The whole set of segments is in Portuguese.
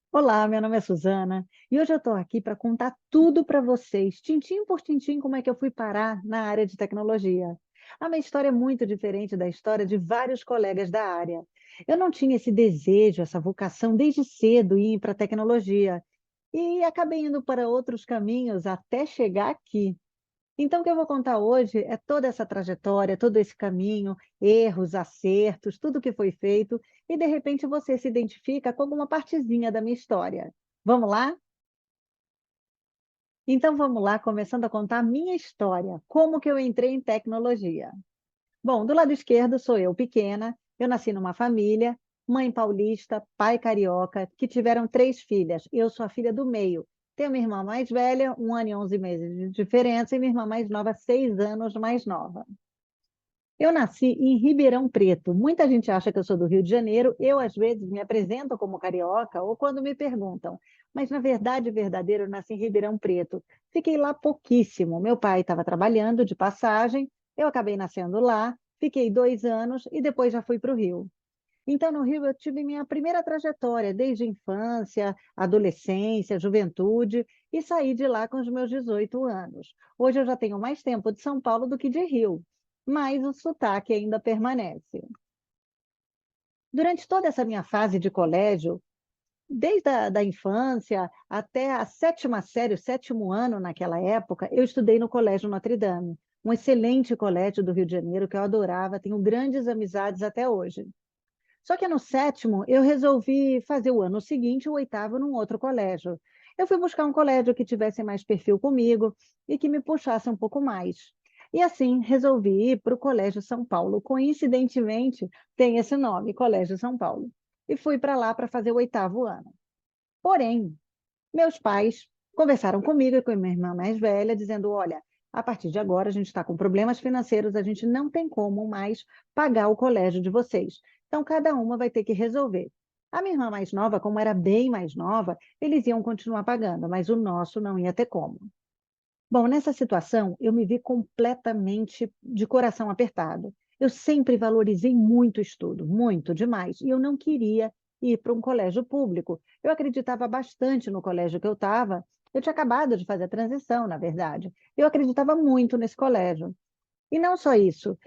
Olá, meu nome é Suzana e hoje eu estou aqui para contar tudo para vocês, tintim por tintim, como é que eu fui parar na área de tecnologia. A minha história é muito diferente da história de vários colegas da área. Eu não tinha esse desejo, essa vocação desde cedo em ir para a tecnologia e acabei indo para outros caminhos até chegar aqui. Então, o que eu vou contar hoje é toda essa trajetória, todo esse caminho, erros, acertos, tudo que foi feito, e de repente você se identifica com alguma partezinha da minha história. Vamos lá? Então vamos lá, começando a contar a minha história, como que eu entrei em tecnologia. Bom, do lado esquerdo sou eu pequena, eu nasci numa família, mãe paulista, pai carioca, que tiveram 3 filhas. Eu sou a filha do meio. Tenho uma irmã mais velha, 1 ano e 11 meses de diferença, e minha irmã mais nova, 6 anos mais nova. Eu nasci em Ribeirão Preto. Muita gente acha que eu sou do Rio de Janeiro. Eu, às vezes, me apresento como carioca ou quando me perguntam. Mas, na verdade, verdadeiro, eu nasci em Ribeirão Preto. Fiquei lá pouquíssimo. Meu pai estava trabalhando de passagem, eu acabei nascendo lá, fiquei 2 anos e depois já fui para o Rio. Então, no Rio, eu tive minha primeira trajetória, desde infância, adolescência, juventude, e saí de lá com os meus 18 anos. Hoje eu já tenho mais tempo de São Paulo do que de Rio, mas o sotaque ainda permanece. Durante toda essa minha fase de colégio, desde a da infância até a sétima série, o sétimo ano naquela época, eu estudei no Colégio Notre Dame, um excelente colégio do Rio de Janeiro que eu adorava, tenho grandes amizades até hoje. Só que no sétimo, eu resolvi fazer o ano seguinte, o oitavo, num outro colégio. Eu fui buscar um colégio que tivesse mais perfil comigo e que me puxasse um pouco mais. E assim, resolvi ir para o Colégio São Paulo. Coincidentemente, tem esse nome, Colégio São Paulo. E fui para lá para fazer o oitavo ano. Porém, meus pais conversaram comigo e com a minha irmã mais velha, dizendo: olha, a partir de agora a gente está com problemas financeiros, a gente não tem como mais pagar o colégio de vocês. Então, cada uma vai ter que resolver. A minha irmã mais nova, como era bem mais nova, eles iam continuar pagando, mas o nosso não ia ter como. Bom, nessa situação, eu me vi completamente de coração apertado. Eu sempre valorizei muito o estudo, muito, demais, e eu não queria ir para um colégio público. Eu acreditava bastante no colégio que eu estava. Eu tinha acabado de fazer a transição, na verdade. Eu acreditava muito nesse colégio. E não só isso,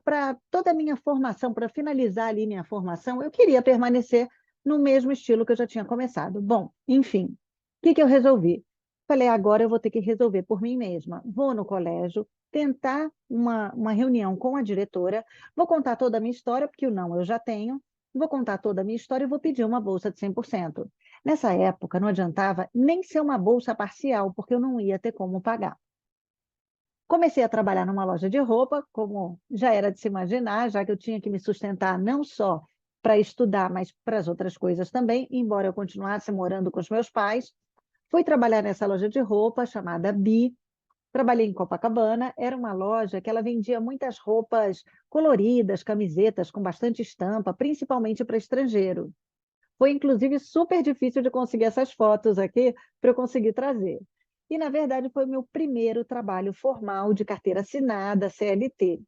para toda a minha formação, para finalizar ali minha formação, eu queria permanecer no mesmo estilo que eu já tinha começado. Bom, enfim, o que que eu resolvi? Falei: agora eu vou ter que resolver por mim mesma. Vou no colégio, tentar uma reunião com a diretora, vou contar toda a minha história, porque o não eu já tenho, vou contar toda a minha história e vou pedir uma bolsa de 100%. Nessa época, não adiantava nem ser uma bolsa parcial, porque eu não ia ter como pagar. Comecei a trabalhar numa loja de roupa, como já era de se imaginar, já que eu tinha que me sustentar não só para estudar, mas para as outras coisas também, embora eu continuasse morando com os meus pais. Fui trabalhar nessa loja de roupa chamada Bi. Trabalhei em Copacabana, era uma loja que ela vendia muitas roupas coloridas, camisetas com bastante estampa, principalmente para estrangeiro. Foi inclusive super difícil de conseguir essas fotos aqui para eu conseguir trazer. E, na verdade, foi o meu primeiro trabalho formal de carteira assinada, CLT.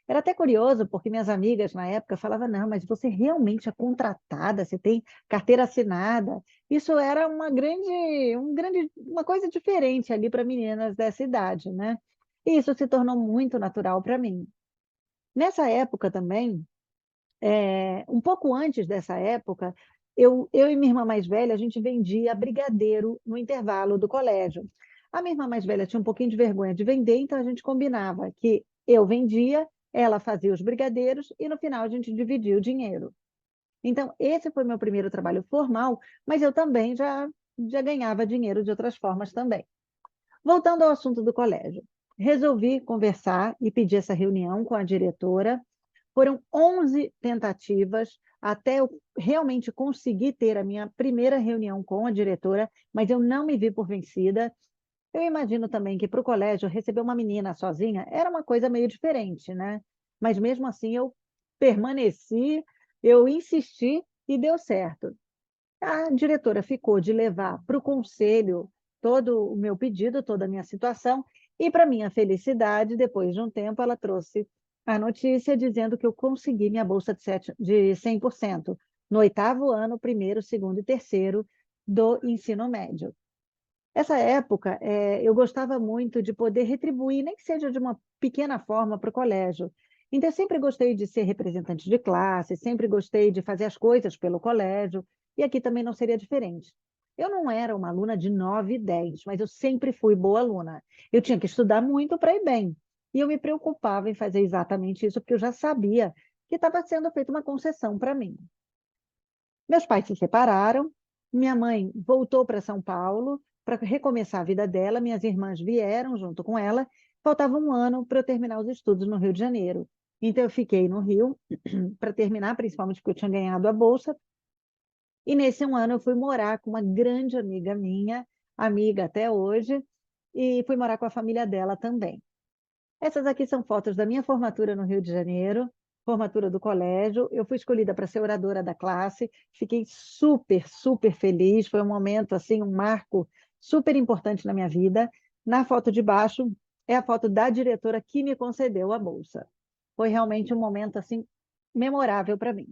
Era até curioso, porque minhas amigas na época falavam: não, mas você realmente é contratada, você tem carteira assinada. Isso era uma coisa diferente ali para meninas dessa idade, né? E isso se tornou muito natural para mim. Nessa época também, um pouco antes dessa época, eu e minha irmã mais velha, a gente vendia brigadeiro no intervalo do colégio. A minha irmã mais velha tinha um pouquinho de vergonha de vender, então a gente combinava que eu vendia, ela fazia os brigadeiros e no final a gente dividia o dinheiro. Então, esse foi meu primeiro trabalho formal, mas eu também já ganhava dinheiro de outras formas também. Voltando ao assunto do colégio, resolvi conversar e pedir essa reunião com a diretora. Foram 11 tentativas até eu realmente conseguir ter a minha primeira reunião com a diretora, mas eu não me vi por vencida. Eu imagino também que para o colégio receber uma menina sozinha era uma coisa meio diferente, né? Mas mesmo assim eu permaneci, eu insisti e deu certo. A diretora ficou de levar para o conselho todo o meu pedido, toda a minha situação, e, para minha felicidade, depois de um tempo, ela trouxe a notícia dizendo que eu consegui minha bolsa de 100%. no 8º ano, primeiro, segundo e terceiro do ensino médio. Essa época, eu gostava muito de poder retribuir, nem que seja de uma pequena forma, para o colégio. Então, eu sempre gostei de ser representante de classe, sempre gostei de fazer as coisas pelo colégio, e aqui também não seria diferente. Eu não era uma aluna de 9 e 10, mas eu sempre fui boa aluna. Eu tinha que estudar muito para ir bem. E eu me preocupava em fazer exatamente isso, porque eu já sabia que estava sendo feita uma concessão para mim. Meus pais se separaram, minha mãe voltou para São Paulo para recomeçar a vida dela, minhas irmãs vieram junto com ela, faltava um ano para eu terminar os estudos no Rio de Janeiro. Então, eu fiquei no Rio para terminar, principalmente porque eu tinha ganhado a bolsa, e nesse um ano eu fui morar com uma grande amiga minha, amiga até hoje, e fui morar com a família dela também. Essas aqui são fotos da minha formatura no Rio de Janeiro, formatura do colégio. Eu fui escolhida para ser oradora da classe, fiquei super, super feliz. Foi um momento, assim, um marco super importante na minha vida. Na foto de baixo é a foto da diretora que me concedeu a bolsa. Foi realmente um momento, assim, memorável para mim.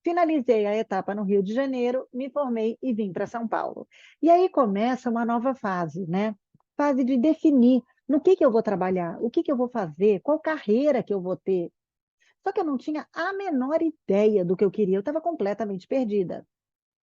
Finalizei a etapa no Rio de Janeiro, me formei e vim para São Paulo. E aí começa uma nova fase, né? Fase de definir no que eu vou trabalhar, o que eu vou fazer, qual carreira que eu vou ter. Só que eu não tinha a menor ideia do que eu queria, eu estava completamente perdida.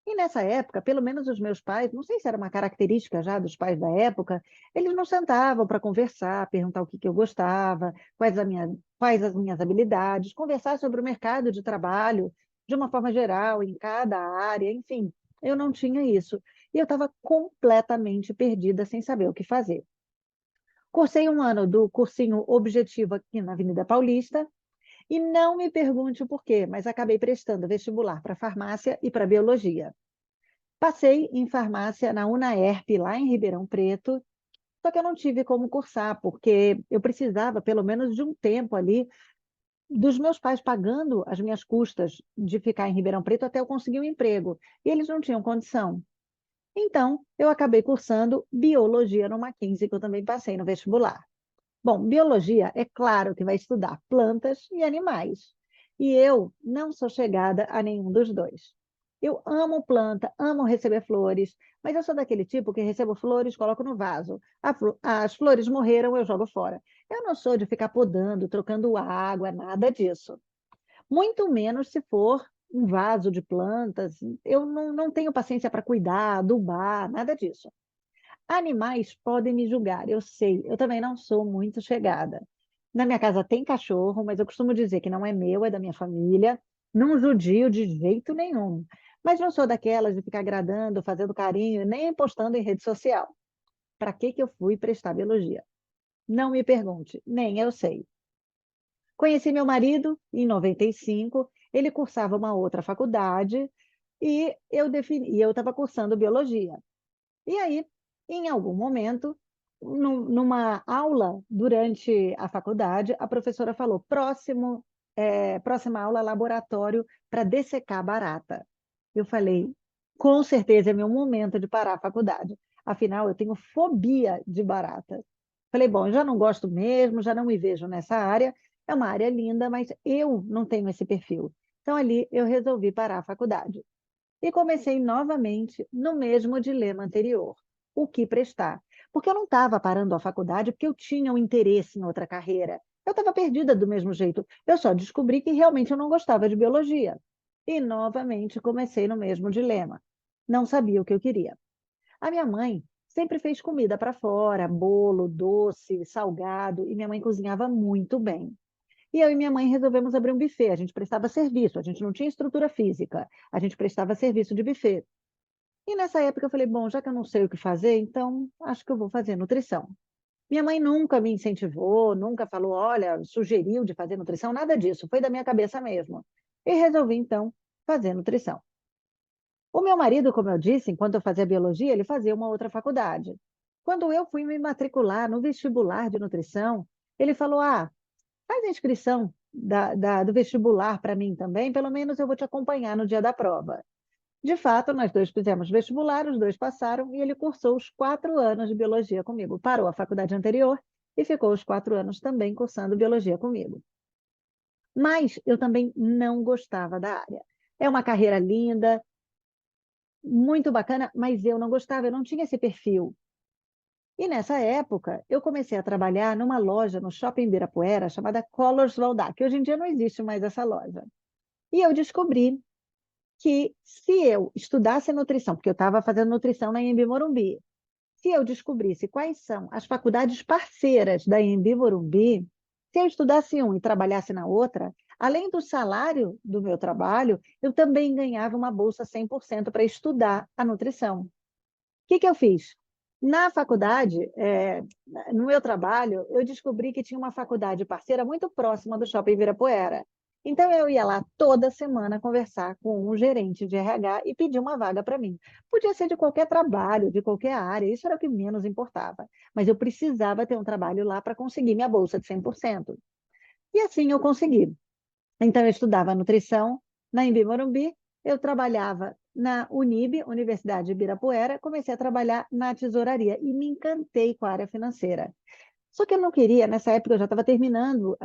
E nessa época, pelo menos os meus pais, não sei se era uma característica já dos pais da época, eles não sentavam para conversar, perguntar o que eu gostava, quais as minhas habilidades, conversar sobre o mercado de trabalho de uma forma geral, em cada área, enfim, eu não tinha isso. E eu estava completamente perdida, sem saber o que fazer. Cursei um ano do cursinho Objetivo aqui na Avenida Paulista, e não me pergunte o porquê, mas acabei prestando vestibular para farmácia e para biologia. Passei em farmácia na UNAERP, lá em Ribeirão Preto, só que eu não tive como cursar, porque eu precisava, pelo menos, de um tempo ali, dos meus pais pagando as minhas custas de ficar em Ribeirão Preto até eu conseguir um emprego. E eles não tinham condição. Então, eu acabei cursando biologia no Mackenzie, que eu também passei no vestibular. Bom, biologia, é claro que vai estudar plantas e animais. E eu não sou chegada a nenhum dos dois. Eu amo planta, amo receber flores, mas eu sou daquele tipo que recebo flores, coloco no vaso. As flores morreram, eu jogo fora. Eu não sou de ficar podando, trocando água, nada disso. Muito menos se for um vaso de plantas. Eu não tenho paciência para cuidar, adubar, nada disso. Animais podem me julgar, eu sei, eu também não sou muito chegada. Na minha casa tem cachorro, mas eu costumo dizer que não é meu, é da minha família. Não judio de jeito nenhum. Mas não sou daquelas de ficar agradando, fazendo carinho, nem postando em rede social. Para que eu fui prestar biologia? Não me pergunte, nem eu sei. Conheci meu marido em 95, ele cursava uma outra faculdade e eu estava cursando biologia. E aí, em algum momento, numa aula durante a faculdade, a professora falou: próxima aula, laboratório para dessecar barata. Eu falei: com certeza é meu momento de parar a faculdade. Afinal, eu tenho fobia de barata. Falei: bom, já não gosto mesmo, já não me vejo nessa área. É uma área linda, mas eu não tenho esse perfil. Então, ali, eu resolvi parar a faculdade. E comecei novamente no mesmo dilema anterior: o que prestar? Porque eu não estava parando a faculdade porque eu tinha um interesse em outra carreira. Eu estava perdida do mesmo jeito. Eu só descobri que realmente eu não gostava de biologia. E novamente comecei no mesmo dilema. Não sabia o que eu queria. A minha mãe sempre fez comida para fora, bolo, doce, salgado, e minha mãe cozinhava muito bem. E eu e minha mãe resolvemos abrir um buffet. A gente prestava serviço, a gente não tinha estrutura física, a gente prestava serviço de buffet. E nessa época eu falei, bom, já que eu não sei o que fazer, então acho que eu vou fazer nutrição. Minha mãe nunca me incentivou, nunca falou, olha, sugeriu de fazer nutrição, nada disso, foi da minha cabeça mesmo. E resolvi, então, fazer nutrição. O meu marido, como eu disse, enquanto eu fazia biologia, ele fazia uma outra faculdade. Quando eu fui me matricular no vestibular de nutrição, ele falou, faz a inscrição do vestibular para mim também, pelo menos eu vou te acompanhar no dia da prova. De fato, nós dois fizemos vestibular, os dois passaram e ele cursou os 4 anos de biologia comigo. Parou a faculdade anterior e ficou os 4 anos também cursando biologia comigo. Mas eu também não gostava da área. É uma carreira linda, muito bacana, mas eu não gostava, eu não tinha esse perfil. E nessa época, eu comecei a trabalhar numa loja no Shopping Ibirapuera chamada Colors Valdac, que hoje em dia não existe mais essa loja. E eu descobri que se eu estudasse nutrição, porque eu estava fazendo nutrição na Anhembi Morumbi, se eu descobrisse quais são as faculdades parceiras da Anhembi Morumbi, se eu estudasse um e trabalhasse na outra, além do salário do meu trabalho, eu também ganhava uma bolsa 100% para estudar a nutrição. O que que eu fiz? Na faculdade, no meu trabalho, eu descobri que tinha uma faculdade parceira muito próxima do Shopping Ibirapuera. Então, eu ia lá toda semana conversar com um gerente de RH e pedir uma vaga para mim. Podia ser de qualquer trabalho, de qualquer área, isso era o que menos importava. Mas eu precisava ter um trabalho lá para conseguir minha bolsa de 100%. E assim eu consegui. Então, eu estudava nutrição na Embi Morumbi, eu trabalhava na Unib, Universidade de Ibirapuera, comecei a trabalhar na tesouraria e me encantei com a área financeira. Só que eu não queria, nessa época eu já estava terminando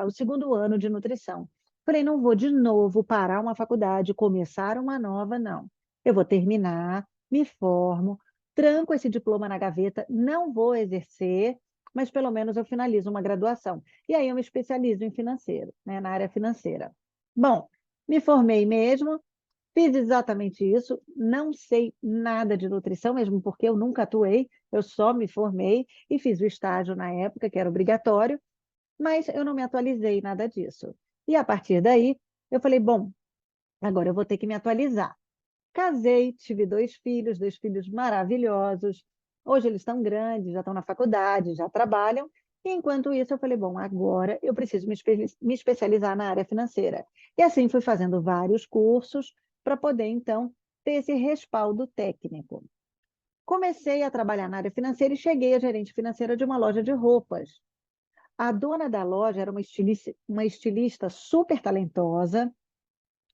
o segundo ano de nutrição. Falei, não vou de novo parar uma faculdade, começar uma nova, não. Eu vou terminar, me formo, tranco esse diploma na gaveta, não vou exercer, mas pelo menos eu finalizo uma graduação. E aí eu me especializo em financeiro, né, na área financeira. Bom, me formei mesmo, fiz exatamente isso, não sei nada de nutrição, mesmo porque eu nunca atuei, eu só me formei e fiz o estágio na época, que era obrigatório, mas eu não me atualizei nada disso. E a partir daí, eu falei, bom, agora eu vou ter que me atualizar. Casei, tive dois filhos maravilhosos. Hoje eles estão grandes, já estão na faculdade, já trabalham. E enquanto isso, eu falei, bom, agora eu preciso me especializar na área financeira. E assim fui fazendo vários cursos para poder, então, ter esse respaldo técnico. Comecei a trabalhar na área financeira e cheguei a gerente financeira de uma loja de roupas. A dona da loja era uma estilista super talentosa,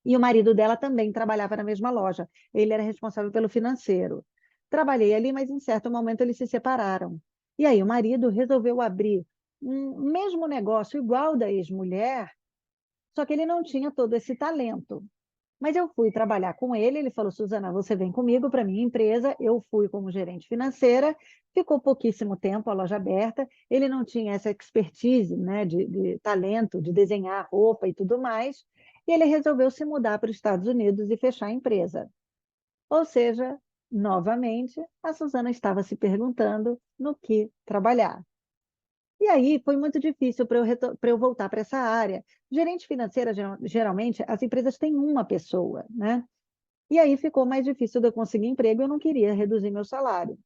e o marido dela também trabalhava na mesma loja. Ele era responsável pelo financeiro. Trabalhei ali, mas em certo momento eles se separaram. E aí o marido resolveu abrir um mesmo negócio igual da ex-mulher, só que ele não tinha todo esse talento. Mas eu fui trabalhar com ele, ele falou, Suzana, você vem comigo para minha empresa. Eu fui como gerente financeira, ficou pouquíssimo tempo a loja aberta, ele não tinha essa expertise, né, de talento, de desenhar roupa e tudo mais, e ele resolveu se mudar para os Estados Unidos e fechar a empresa. Ou seja, novamente, a Suzana estava se perguntando no que trabalhar. E aí foi muito difícil para eu voltar para essa área. Gerente financeira, geralmente, as empresas têm uma pessoa, né? E aí ficou mais difícil de eu conseguir emprego, eu não queria reduzir meu salário.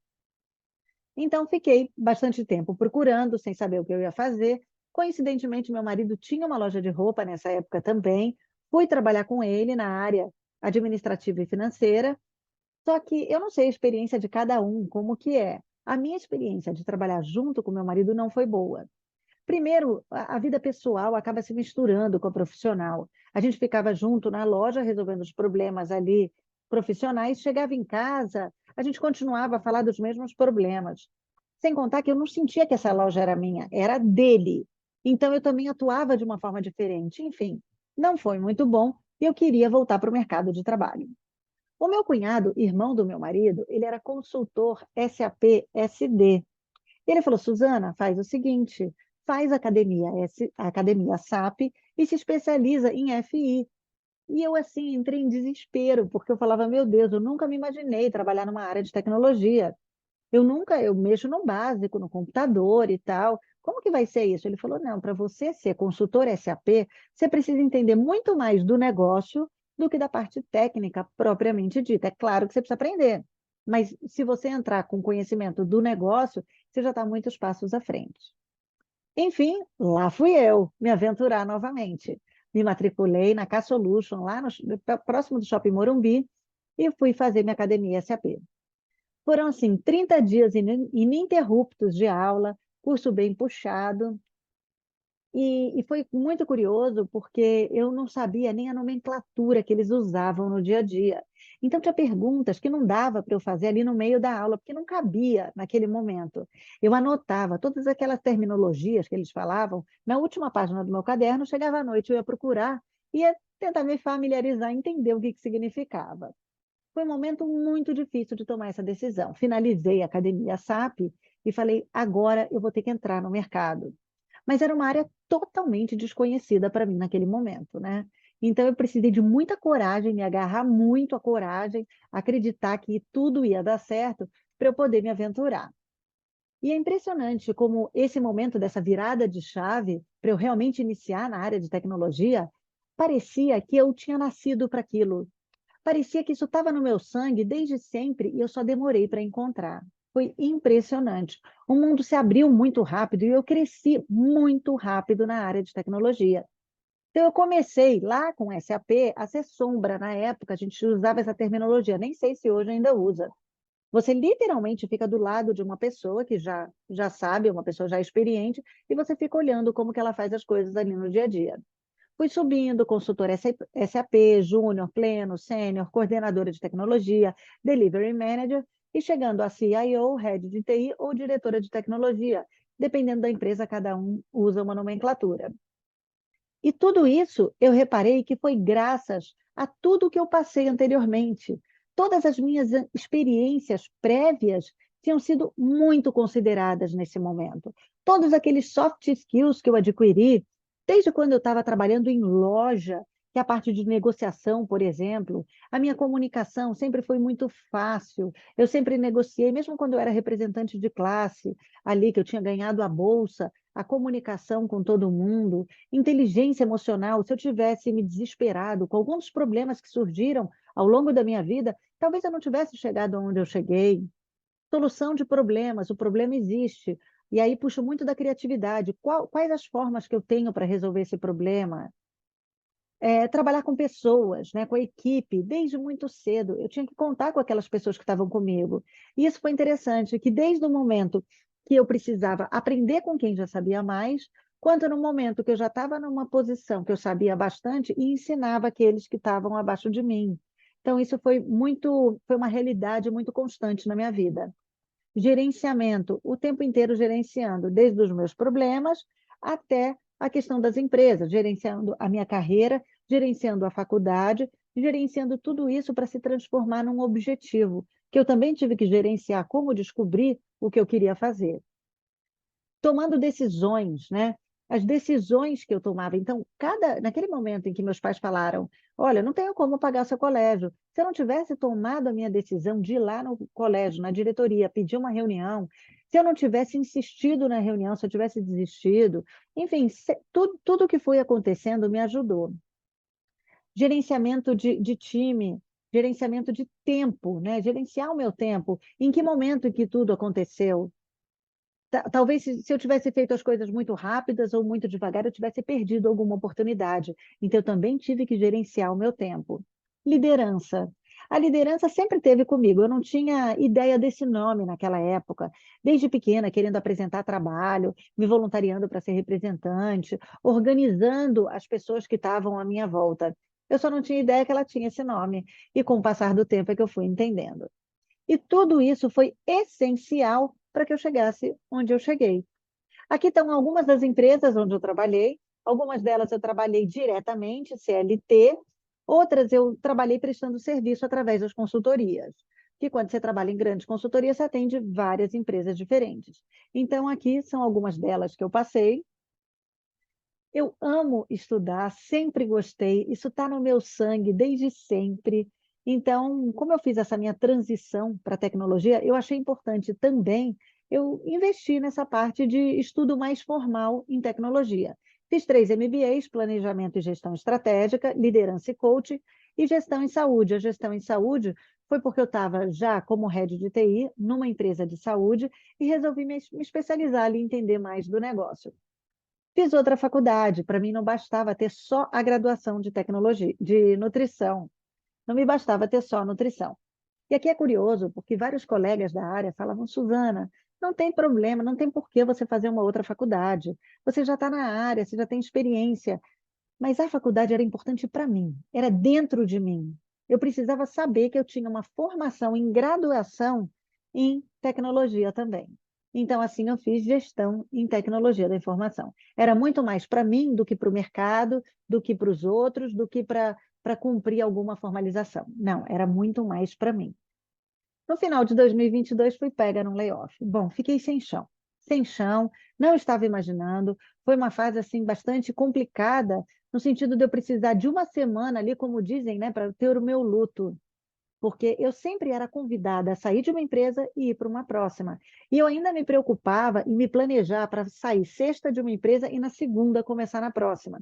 Então, fiquei bastante tempo procurando, sem saber o que eu ia fazer. Coincidentemente, meu marido tinha uma loja de roupa nessa época também. Fui trabalhar com ele na área administrativa e financeira. Só que eu não sei a experiência de cada um, como que é. A minha experiência de trabalhar junto com meu marido não foi boa. Primeiro, a vida pessoal acaba se misturando com a profissional. A gente ficava junto na loja, resolvendo os problemas ali profissionais, chegava em casa, a gente continuava a falar dos mesmos problemas. Sem contar que eu não sentia que essa loja era minha, era dele. Então, eu também atuava de uma forma diferente. Enfim, não foi muito bom e eu queria voltar para o mercado de trabalho. O meu cunhado, irmão do meu marido, ele era consultor SAP SD. Ele falou, Suzana, faz o seguinte, faz a academia SAP e se especializa em FI. E eu, assim, entrei em desespero, porque eu falava, meu Deus, eu nunca me imaginei trabalhar numa área de tecnologia. Eu mexo no básico, no computador e tal. Como que vai ser isso? Ele falou, não, para você ser consultor SAP, você precisa entender muito mais do negócio do que da parte técnica propriamente dita. É claro que você precisa aprender, mas se você entrar com conhecimento do negócio, você já está muitos passos à frente. Enfim, lá fui eu me aventurar novamente. Me matriculei na K-Solution, lá próximo do Shopping Morumbi, e fui fazer minha academia SAP. Foram, assim, 30 dias ininterruptos de aula, curso bem puxado, e foi muito curioso, porque eu não sabia nem a nomenclatura que eles usavam no dia a dia. Então, tinha perguntas que não dava para eu fazer ali no meio da aula, porque não cabia naquele momento. Eu anotava todas aquelas terminologias que eles falavam na última página do meu caderno, chegava à noite, eu ia procurar, ia tentar me familiarizar, entender o que que significava. Foi um momento muito difícil de tomar essa decisão. Finalizei a academia SAP e falei: agora eu vou ter que entrar no mercado. Mas era uma área totalmente desconhecida para mim naquele momento, né? Então eu precisei de muita coragem, me agarrar muito à coragem, acreditar que tudo ia dar certo para eu poder me aventurar. E é impressionante como esse momento dessa virada de chave, para eu realmente iniciar na área de tecnologia, parecia que eu tinha nascido para aquilo. Parecia que isso estava no meu sangue desde sempre e eu só demorei para encontrar. Foi impressionante. O mundo se abriu muito rápido e eu cresci muito rápido na área de tecnologia. Então, eu comecei lá com SAP a ser sombra na época, a gente usava essa terminologia, nem sei se hoje ainda usa. Você literalmente fica do lado de uma pessoa que já sabe, uma pessoa já experiente, e você fica olhando como que ela faz as coisas ali no dia a dia. Fui subindo, consultora SAP, júnior, pleno, sênior, coordenadora de tecnologia, delivery manager, e chegando a CIO, head de TI ou diretora de tecnologia. Dependendo da empresa, cada um usa uma nomenclatura. E tudo isso eu reparei que foi graças a tudo que eu passei anteriormente. Todas as minhas experiências prévias tinham sido muito consideradas nesse momento. Todos aqueles soft skills que eu adquiri, desde quando eu estava trabalhando em loja, que é a parte de negociação, por exemplo, a minha comunicação sempre foi muito fácil. Eu sempre negociei, mesmo quando eu era representante de classe, ali que eu tinha ganhado a bolsa, a comunicação com todo mundo, inteligência emocional. Se eu tivesse me desesperado com alguns dos problemas que surgiram ao longo da minha vida, talvez eu não tivesse chegado onde eu cheguei. Solução de problemas, o problema existe. E aí puxo muito da criatividade. Quais as formas que eu tenho para resolver esse problema? Trabalhar com pessoas, né, com a equipe, desde muito cedo. Eu tinha que contar com aquelas pessoas que estavam comigo. E isso foi interessante, que desde o momento que eu precisava aprender com quem já sabia mais, quanto no momento que eu já estava numa posição que eu sabia bastante e ensinava aqueles que estavam abaixo de mim. Então, isso foi uma realidade muito constante na minha vida. Gerenciamento, o tempo inteiro gerenciando, desde os meus problemas até a questão das empresas, gerenciando a minha carreira, gerenciando a faculdade, gerenciando tudo isso para se transformar num objetivo, que eu também tive que gerenciar como descobrir o que eu queria fazer tomando decisões, né? As decisões que eu tomava. Então, naquele momento em que meus pais falaram: olha, não tenho como pagar seu colégio. Se eu não tivesse tomado a minha decisão de ir lá no colégio, na diretoria, pedir uma reunião, se eu não tivesse insistido na reunião, se eu tivesse desistido, enfim, tudo que foi acontecendo me ajudou. Gerenciamento de time, gerenciamento de tempo, né? Gerenciar o meu tempo. Em que momento que tudo aconteceu? Talvez se eu tivesse feito as coisas muito rápidas ou muito devagar, eu tivesse perdido alguma oportunidade. Então, eu também tive que gerenciar o meu tempo. Liderança. A liderança sempre teve comigo. Eu não tinha ideia desse nome naquela época. Desde pequena, querendo apresentar trabalho, me voluntariando para ser representante, organizando as pessoas que estavam à minha volta. Eu só não tinha ideia que ela tinha esse nome. E com o passar do tempo é que eu fui entendendo. E tudo isso foi essencial para que eu chegasse onde eu cheguei. Aqui estão algumas das empresas onde eu trabalhei, algumas delas eu trabalhei diretamente, CLT, outras eu trabalhei prestando serviço através das consultorias, que quando você trabalha em grandes consultorias, você atende várias empresas diferentes. Então, aqui são algumas delas que eu passei. Eu amo estudar, sempre gostei, isso está no meu sangue desde sempre. Então, como eu fiz essa minha transição para a tecnologia, eu achei importante também eu investir nessa parte de estudo mais formal em tecnologia. Fiz 3 MBAs, Planejamento e Gestão Estratégica, Liderança e Coaching, e Gestão em Saúde. A gestão em saúde foi porque eu estava já como head de TI numa empresa de saúde e resolvi me especializar ali, entender mais do negócio. Fiz outra faculdade, para mim não bastava ter só a graduação de tecnologia, de nutrição, não me bastava ter só nutrição. E aqui é curioso, porque vários colegas da área falavam: Suzana, não tem problema, não tem por que você fazer uma outra faculdade. Você já está na área, você já tem experiência. Mas a faculdade era importante para mim, era dentro de mim. Eu precisava saber que eu tinha uma formação em graduação em tecnologia também. Então, assim, eu fiz gestão em tecnologia da informação. Era muito mais para mim do que para o mercado, do que para os outros, do que para cumprir alguma formalização. Não, era muito mais para mim. No final de 2022, fui pega num layoff. Bom, fiquei sem chão, não estava imaginando. Foi uma fase assim bastante complicada, no sentido de eu precisar de uma semana ali, como dizem, né, para ter o meu luto, porque eu sempre era convidada a sair de uma empresa e ir para uma próxima. E eu ainda me preocupava em me planejar para sair sexta de uma empresa e na segunda começar na próxima.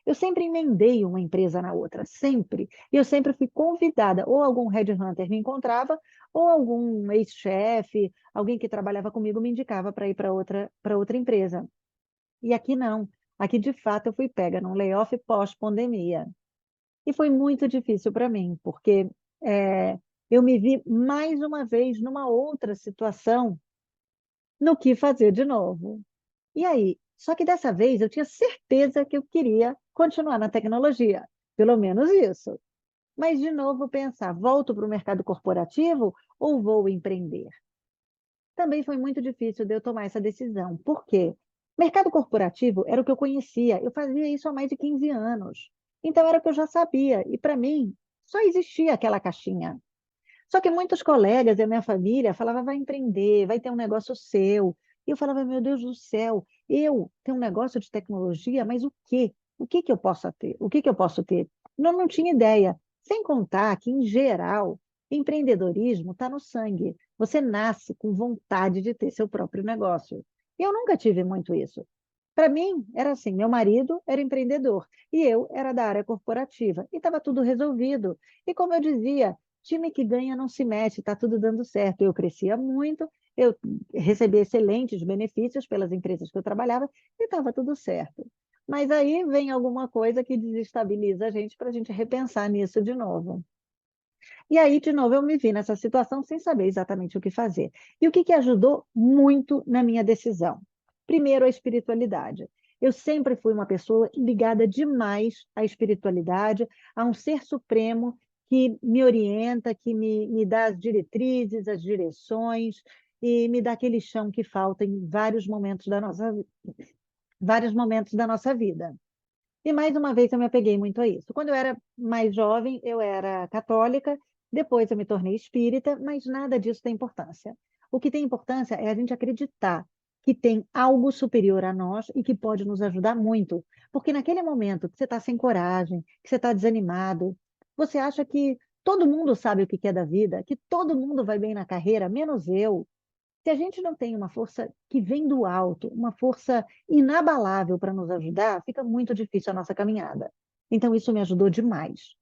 Eu sempre emendei uma empresa na outra, sempre. E eu sempre fui convidada, ou algum headhunter me encontrava, ou algum ex-chefe, alguém que trabalhava comigo me indicava para ir para outra empresa. E aqui não. Aqui, de fato, eu fui pega num layoff pós-pandemia. E foi muito difícil para mim, porque é, eu me vi mais uma vez numa outra situação no que fazer de novo. E aí? Só que dessa vez eu tinha certeza que eu queria continuar na tecnologia, pelo menos isso. Mas, de novo, pensar, volto para o mercado corporativo ou vou empreender? Também foi muito difícil de eu tomar essa decisão. Por quê? Mercado corporativo era o que eu conhecia, eu fazia isso há mais de 15 anos. Então, era o que eu já sabia, e para mim, só existia aquela caixinha. Só que muitos colegas e a minha família falavam, vai empreender, vai ter um negócio seu. E eu falava, meu Deus do céu, eu tenho um negócio de tecnologia, mas o quê? O que que eu posso ter? O que que eu posso ter? Não tinha ideia. Sem contar que, em geral, empreendedorismo está no sangue. Você nasce com vontade de ter seu próprio negócio. E eu nunca tive muito isso. Para mim, era assim: meu marido era empreendedor e eu era da área corporativa, e estava tudo resolvido. E como eu dizia, time que ganha não se mexe, está tudo dando certo. Eu crescia muito, eu recebia excelentes benefícios pelas empresas que eu trabalhava e estava tudo certo. Mas aí vem alguma coisa que desestabiliza a gente para a gente repensar nisso de novo. E aí, de novo, eu me vi nessa situação sem saber exatamente o que fazer. E o que que ajudou muito na minha decisão? Primeiro, a espiritualidade. Eu sempre fui uma pessoa ligada demais à espiritualidade, a um ser supremo que me orienta, que me dá as diretrizes, as direções e me dá aquele chão que falta em vários momentos da nossa vida. E mais uma vez eu me apeguei muito a isso. Quando eu era mais jovem, eu era católica, depois eu me tornei espírita, mas nada disso tem importância. O que tem importância é a gente acreditar que tem algo superior a nós e que pode nos ajudar muito. Porque naquele momento que você está sem coragem, que você está desanimado, você acha que todo mundo sabe o que quer da vida, que todo mundo vai bem na carreira, menos eu. Se a gente não tem uma força que vem do alto, uma força inabalável para nos ajudar, fica muito difícil a nossa caminhada. Então, isso me ajudou demais.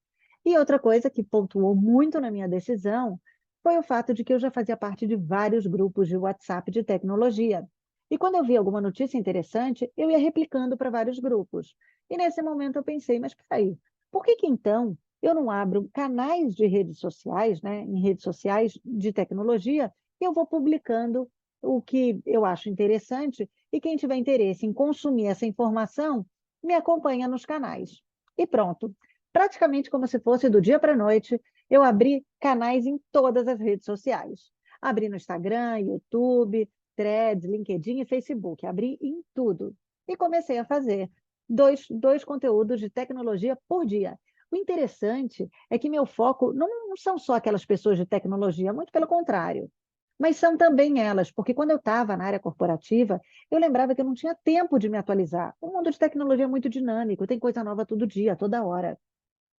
E outra coisa que pontuou muito na minha decisão foi o fato de que eu já fazia parte de vários grupos de WhatsApp de tecnologia. E quando eu via alguma notícia interessante, eu ia replicando para vários grupos. E nesse momento eu pensei, mas peraí, por que que então eu não abro canais de redes sociais, né, em redes sociais de tecnologia, eu vou publicando o que eu acho interessante e quem tiver interesse em consumir essa informação, me acompanha nos canais. E pronto. Praticamente como se fosse do dia para a noite, eu abri canais em todas as redes sociais. Abri no Instagram, YouTube, Threads, LinkedIn e Facebook. Abri em tudo. E comecei a fazer dois conteúdos de tecnologia por dia. O interessante é que meu foco não são só aquelas pessoas de tecnologia, muito pelo contrário. Mas são também elas, porque quando eu estava na área corporativa, eu lembrava que eu não tinha tempo de me atualizar. O mundo de tecnologia é muito dinâmico, tem coisa nova todo dia, toda hora.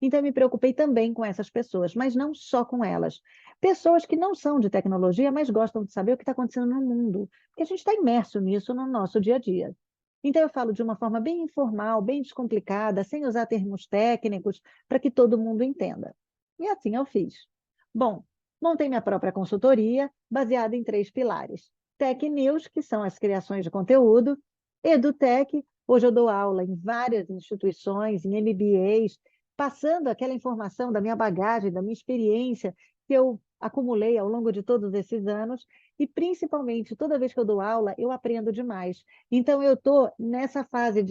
Então, eu me preocupei também com essas pessoas, mas não só com elas. Pessoas que não são de tecnologia, mas gostam de saber o que está acontecendo no mundo, porque a gente está imerso nisso no nosso dia a dia. Então, eu falo de uma forma bem informal, bem descomplicada, sem usar termos técnicos, para que todo mundo entenda. E assim eu fiz. Bom, montei minha própria consultoria, baseada em três pilares. Tech News, que são as criações de conteúdo, EduTech, hoje eu dou aula em várias instituições, em MBAs, passando aquela informação da minha bagagem, da minha experiência que eu acumulei ao longo de todos esses anos, e principalmente, toda vez que eu dou aula, eu aprendo demais. Então, eu estou nessa fase,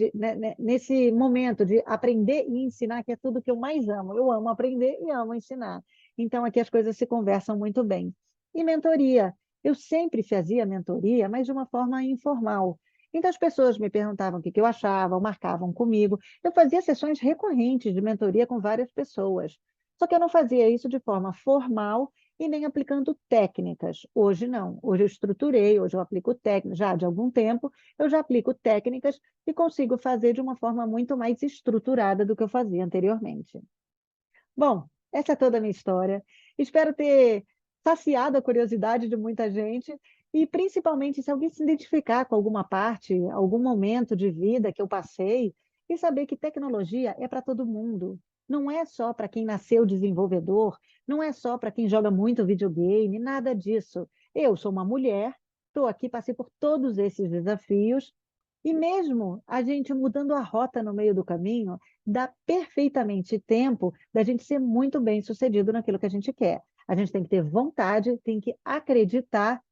nesse momento de aprender e ensinar, que é tudo que eu mais amo. Eu amo aprender e amo ensinar. Então, aqui as coisas se conversam muito bem. E mentoria. Eu sempre fazia mentoria, mas de uma forma informal. Então, as pessoas me perguntavam o que eu achava, marcavam comigo. Eu fazia sessões recorrentes de mentoria com várias pessoas. Só que eu não fazia isso de forma formal e nem aplicando técnicas. Hoje não. Hoje eu estruturei, hoje eu aplico técnicas. Já de algum tempo, eu já aplico técnicas e consigo fazer de uma forma muito mais estruturada do que eu fazia anteriormente. Bom, essa é toda a minha história. Espero ter saciado a curiosidade de muita gente e, principalmente, se alguém se identificar com alguma parte, algum momento de vida que eu passei, e saber que tecnologia é para todo mundo. Não é só para quem nasceu desenvolvedor, não é só para quem joga muito videogame, nada disso. Eu sou uma mulher, estou aqui, passei por todos esses desafios, e mesmo a gente mudando a rota no meio do caminho, dá perfeitamente tempo da gente ser muito bem-sucedido naquilo que a gente quer. A gente tem que ter vontade, tem que acreditar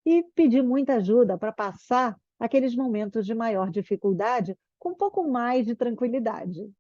e pedir muita ajuda para passar aqueles momentos de maior dificuldade com um pouco mais de tranquilidade.